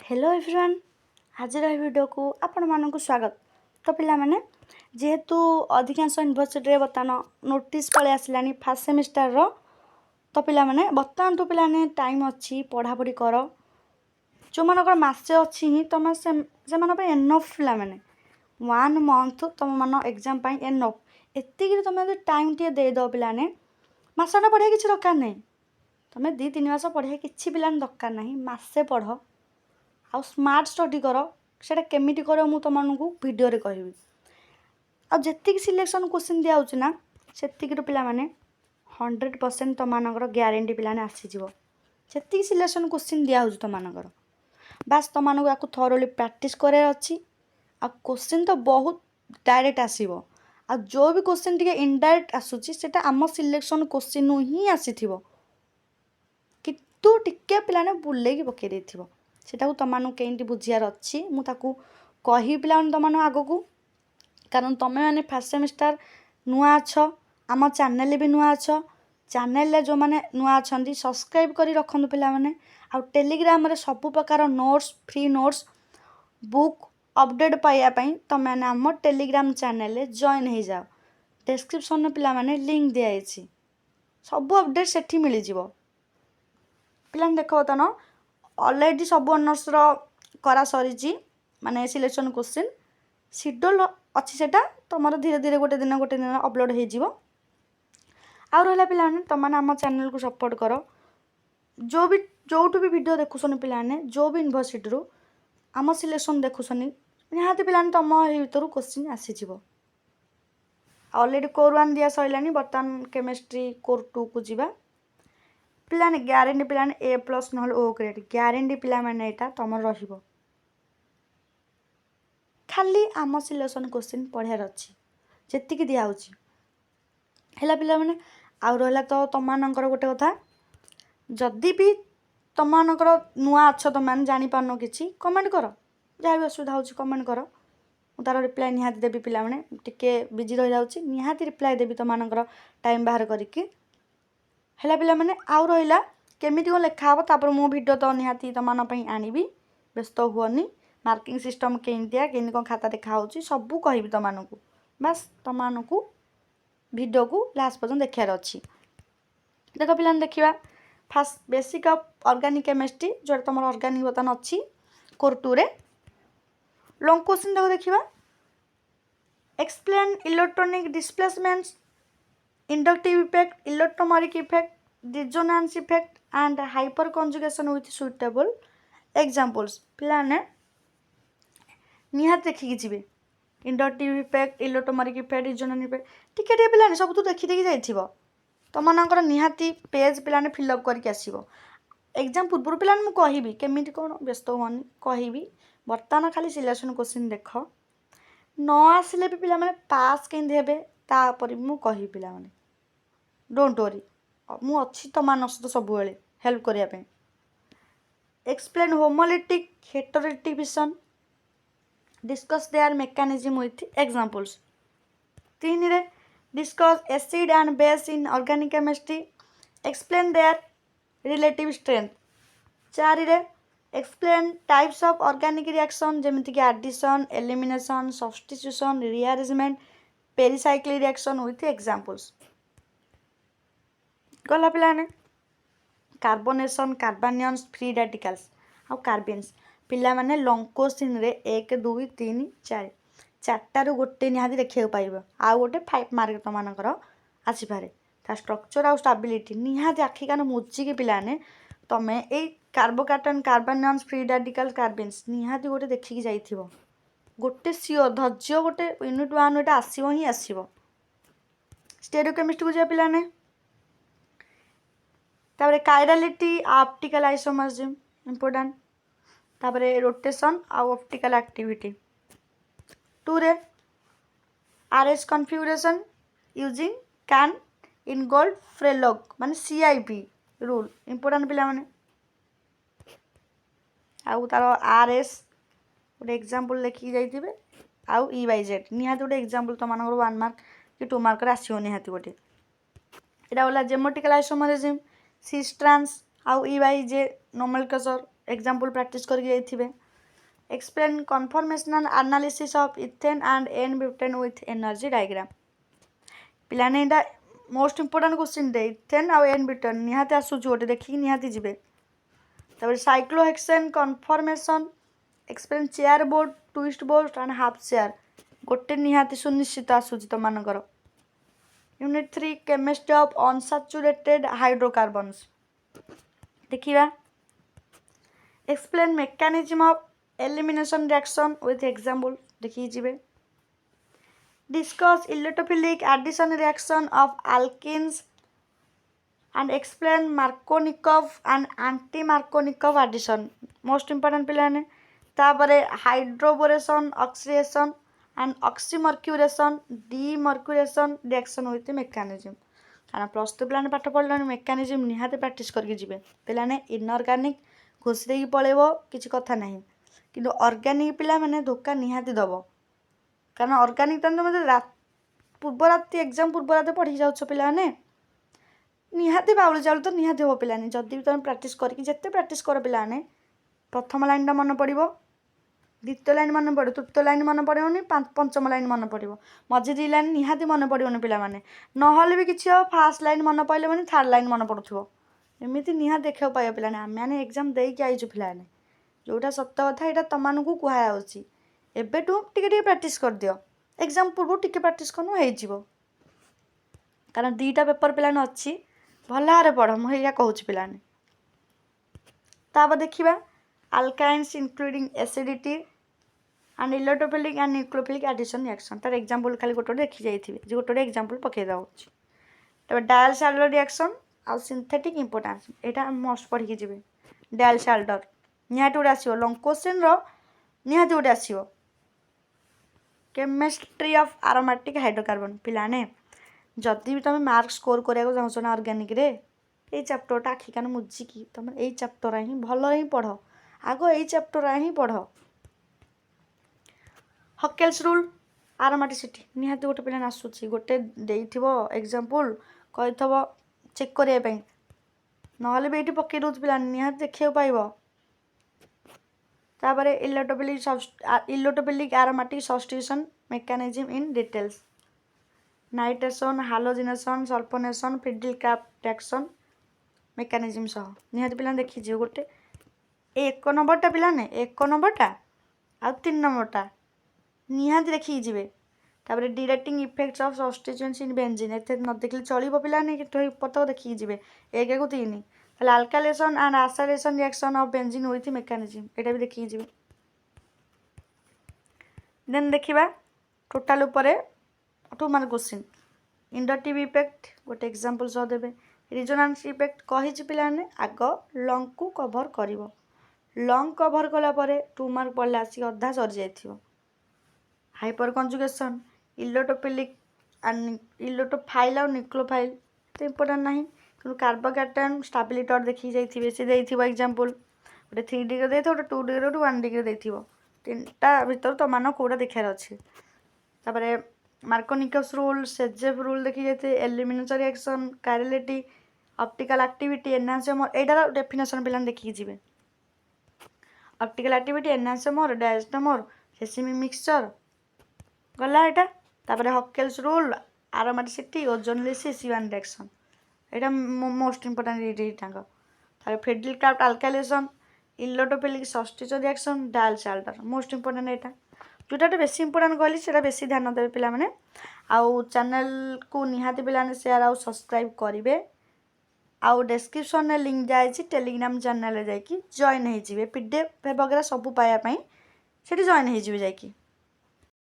Hello everyone आज video को आपण मानक स्वागत। तो पिला माने जेहेतु अधिकांश यूनिवर्सिटी बर्तमान नोटिस पलि आसला फास्ट सेमिस्टर रो तो पिला माने बर्तमान तो पिला ने टाइम अच्छी पढ़ापढ़ी कर जो मानक मासे अच्छी ही तुम से एनफ पिला माने 1 मंथ तुम मान एग्जाम पाई एनफ एतिक तुम टाइम टे दे दो पिला ने मासटा पढ़िया किसी दरकार नहीं तुम 2-3 मास पढ़िया किसी पिला दरकार नहीं मासे पढ़ आउ स्मार्ट स्टडी कर से केमिटी कर मु तुमको वीडियो रे कहबी आ जेतिक सिलेक्शन क्वेश्चन दिया ना सेतिक पिला माने 100% तुमମାନଙ୍କର ग्यारंटी पिला ने आसीजिवो जेतिक सिलेक्शन क्वेश्चन दिया तुमମାନଙ୍କର बास तुमମାନଙ୍କୁ याकू थरोली प्रैक्टिस करे अच्छी आ क्वेश्चन तो बहुत डायरेक्ट आसीबो आ जो भी क्वेश्चन टिके इनडायरेक्ट आसुची सेटा आम सिलेक्शन क्वेश्चन ही आसीथिबो कितु टिके पिला ने बुले की पके देथिबो सेटा तुमମାନଙ୍କୁ केंटी बुझियार अच्छी मु ताकू कहि पिला तुमମାନଙ୍କୁ आगो कारण तुम मैंने फास्ट सेमिस्टर नुआ अच्छ आम चैनल भी नुआ अच्छ चैनल जो मैंने नुआ अच्छा सब्सक्राइब कर रखु पिला माने आ टेलीग्राम रे सब प्रकार notes free notes book update पाइबापी तुम मैंने आम टेलीग्राम चैनल जॉइन हो जाओ डिस्क्रिप्शन में पिला माने लिंक दिखाई सब अपडेट सेठी मिल जिवो पिला देख बर्तमान ऑलरेडी सब ऑनर्स करा सरी माने सिलेक्शन क्वेश्चन शेड्यूल अच्छी सेटा तुम धीरे धीरे गोटे दिन अपलोड हो आ रहा पिला तुम आम चैनल को सपोर्ट कर जो भी जोटू भी वीडियो देखुसन पिला जो भी यूनिवर्सिटी रू आम सिलेक्शन देखुसन निहाती पिला तुम भर क्वेश्चन आसीज ऑलरेडी कोर 1 दिया सरला बर्तमान केमिस्ट्री कोर 2 को जीवा पिला ग्यारंटी पिला A+ ना O ग्रेड ग्यारंटी पिला माने एटा तुम रहिबो खाली आम सिलेक्शन क्वेश्चन पढ़ार अच्छी जी दिया है पिला माने आउ रहा तो तुम मानकर गोटे कथा जदि भी तुम मानकर नुआ अच्छ तुम मैंने जापार कि कमेंट कर जहाँ भी असुविधा हो कमेंट कर तार रिप्लाई निहाती देवी पिला माने टिके बिजी रही जाऊँगी निहाती रिप्लाई देवी तुम मानकर टाइम बाहर करके है पिला माने आउ रहा केमिटी कौन लिखा हे तापर मो वीडियो तो निहाती तुम आनी व्यस्त हुअनी मार्किंग सिस्टम केमतिया केमती कौन खाता देखा हो सबू कहि तुमको बास तुमको वीडियो को लास्ट पर्यटन देखार अच्छी देख पिला देखा fast basic of organic chemistry जो तुम ऑर्गेनिक बर्तमान अच्छी कोर 2 रे लॉन्ग क्वेश्चन देखा explain electronic displacements inductive effect electromeric effect dissonance effect and hyperconjugation with suitable examples पिला ने निहाती देखिकी जी inductive effect electromeric effect dissonance effect टिके पिला सब तू देखी देखी जाइथिबो तुमମାନଙ୍କର निहाती पेज पिला ने फिलअप करके आसीबो एग्जाम पूर्व पिला मु कहबी केमिति कोन व्यस्त होनी कहबी बर्तमान खाली सिलेक्शन क्वेश्चन देख न आसिले भी पिला माने पास केंदे हेबे तापर मु कहि पिला माने डोंट वरी मु अच्छी तुम सहित सब हेल्प करने explain homolytic heterolytic fission discuss their mechanism with examples 3 रे discuss acid and base in organic chemistry explain their relative strength 4 रे explain types of organic reaction जेमिति कि addition elimination substitution rearrangement pericyclic reaction with examples गला पिलाने carbonation कार्बानियंस free radicals आउ कार्बिन्स पिला माने long question रे 1 2 3 4 चारटारू गोटे निहाती देखा पाइब आउ गोटे 5 मार्क तुम मानकर आसीपारे ता स्ट्रक्चर आउ स्टेबिलिटी निहाती आखि कान मुझिकी पिलाने तुम ए कार्बोकार्टन कार्बानियंस फ्री रेडिकल कार्बिन्स निहाती गोटे देखिकी जाइथिबो गोटे सियोर धैर्य गोटे यूनिट 1 एटा आसीबो ही आसीबो स्टेरियोकेमिस्ट्री को जा पिलाने तापरे कायरालिटी ऑप्टिकल आइसोमर्सिज्म इंपोर्टेंट तापरे रोटेशन आउ ऑप्टिकल एक्टिविटी 2 रे RS configuration using Cahn Ingold Prelog माने सीआईपी रूल इंपोर्टेंट पिला माने आउ तार आरएस गोटे एग्जांपल लिखि जाइथिबे आउ ई/जेड निहाती गोटे एग्जांपल तो मानकर 1 मार्क कि 2 मार्क रे आसीओ निहाती गोटे एटा होला जेमेटिकल आइसोमरिज्म सिस ट्रांस आउ ई/जे नोमेनक्लेचर एग्जांपल प्रैक्टिस करके जाइथिबे explain conformational analysis of ethane and n butane with energy diagram पिलाने एटा मोस्ट इंपोर्टेंट क्वेश्चन दे इथेन आ एन ब्यूटेन निहाती आसुची गोटे देखिक निहाती जिबे तापर cyclohexane conformation explain chair boat twist boat and half chair गोटे निहाती सुनिश्चित आसुची तो मानकर unit 3 chemistry of unsaturated hydrocarbons देखिबा explain mechanism of elimination reaction with example देखि जिबे discuss electrophilic addition reaction of alkenes and explain Markovnikov and anti-Markovnikov addition most important पिलाने तापरे hydroboration oxidation and oxymercuration demercuration reaction with mechanism कारण plus two पिलाने पाठ पढ़लानी mechanism निहाती practice करके जिबे पिलाने इनऑर्गेनिक घोषी देकी पळेबो किछि कथा नहीं किंतु ऑर्गेनिक पिला माने धोखा निहाती दबो कारण ऑर्गेनिक तंत्र मते पूर्व राति एग्जाम पूर्व राति पढ़ी जाउछ पिलाने निहाती बाउल चाउल तो निहाती हो पिलाने जदि भी तुम प्रैक्टिस करके जिते प्रैक्टिस कर पिलाने प्रथम लाइन मन पड़ो द्वितीय लाइन मन पड़ो तृतीय लाइन मन पड़ोनी पंचम लाइन मन पड़ो मझी दी लाइन निहाती मन पड़ोनी पिलाने नहले भी किसी फास्ट लाइन मन पड़े मैंने थर्ड लाइन मन पड़ुव एमती निहाती देखा पाइब पिलाने आम मैंने एग्जाम देकी आईचु पिलाने जोटा सत्य कथा यहाँ तुमको कहुच्छी एबेठू टिके प्रैक्टिस कर दियो एग्जाम पूर्व टिके प्रैक्टिस कर कारण दीटा पेपर पिलाने अच्छी भल भाव पढ़ मुझे कहूँ पिलाने तापर देखा alkynes including acidity and electrophilic and nucleophilic addition reaction तार एग्जांपल खाली गोटे देखी जाइए जो गोटे एग्जांपल पकई दे डायल साल्डर रिएक्शन आ सिंथेटिक इंपोर्टेंस यहाँ मस्ट पढ़ी जी डायल साल्डर निहाती गोटे आसो लंग क्वेश्चन निहाती गोटे आसो केमिस्ट्री ऑफ एरोमेटिक हाइड्रोकार्बन पिलाने जदि भी तुम मार्क स्कोर करने चाहो ना ऑर्गेनिक रे ये चैप्टरटा आखि कान मुझिकी तुम यही चैप्टर ही भल ही पढ़ आग यही चैप्टर ही पढ़ हकेल्स रूल एरोमेटिसिटी निहाती गोटे पिलाने आसूची गोटे एग्जांपल कही चेक करने ना भी ये पकई दौर पिला निहाती देखा पाइब तापर electrophilic aromatic substitution mechanism in details nitration halogenation sulphonation Friedel Crafts reaction mechanism सह निहाती पिला देखी गोटे एक नंबरटा पिलाने एक नंबरटा आ 3 नंबरटा निहाती देखी जी तापर directing effects of substituents in benzene एते न देखले चलिबो पिलाने कि पता देखी जी 1 को 3 ताले alkylation and acylation reaction of benzene with mechanism एटा भी देखी जी देन देखिबा टोटल ऊपर 2 मार्क क्वेश्चन इंडक्टिव इफेक्ट गोटे एग्जांपल सह देबे रिजोनेंस इफेक्ट कही पिलाने आग लंग को कवर करिवो लंग कवर कला परे 2 मार्क पड़े आसिक अधा सरी जाइथिवो hyperconjugation electrophilic and electrophile और न्यूक्लियोफाइल तो इंपोर्टेंट नहीं कि कार्बोकैटायन स्टेबिलिटर देखी जाइए से देथिबो एग्जांपल गोटे 3 डिग्री देथिबो गोटे 2 डिग्री गोटे 1 डिग्री देथिबो तीनटा भीतर तो मान कोड़ा देखार अच्छे तापर मार्कोनिकस रूल सेजेफ रूल देखी जाते elimination reaction chirality optical activity enantiomer एटार डेफिनेशन पिलाने देखी जी optical activity enantiomer diastereomer racemic mixture गला यहाँ तापर हकेल्स रूल एरोमेटिसिटी ओजोनलिसिस यूएन रिएक्शन यहाँ मोस्ट इंपोर्टेंट ये Friedel Crafts alkylation electrophilic substitution reaction Diels Alder most important यहाँ जोटा बेसी इंपोर्टेंट कहली से बेसी ध्यान देवे पिला माने आउ चैनल को निहाती पिलाने शेयर आउ सब्सक्राइब करेंगे आउ डिस्क्रिप्शन में लिंक जाए टेलीग्राम चैनल जाकि जॉइन हो पीडीएफ वगैरह सब पाइबापी से जॉइन हो जाकि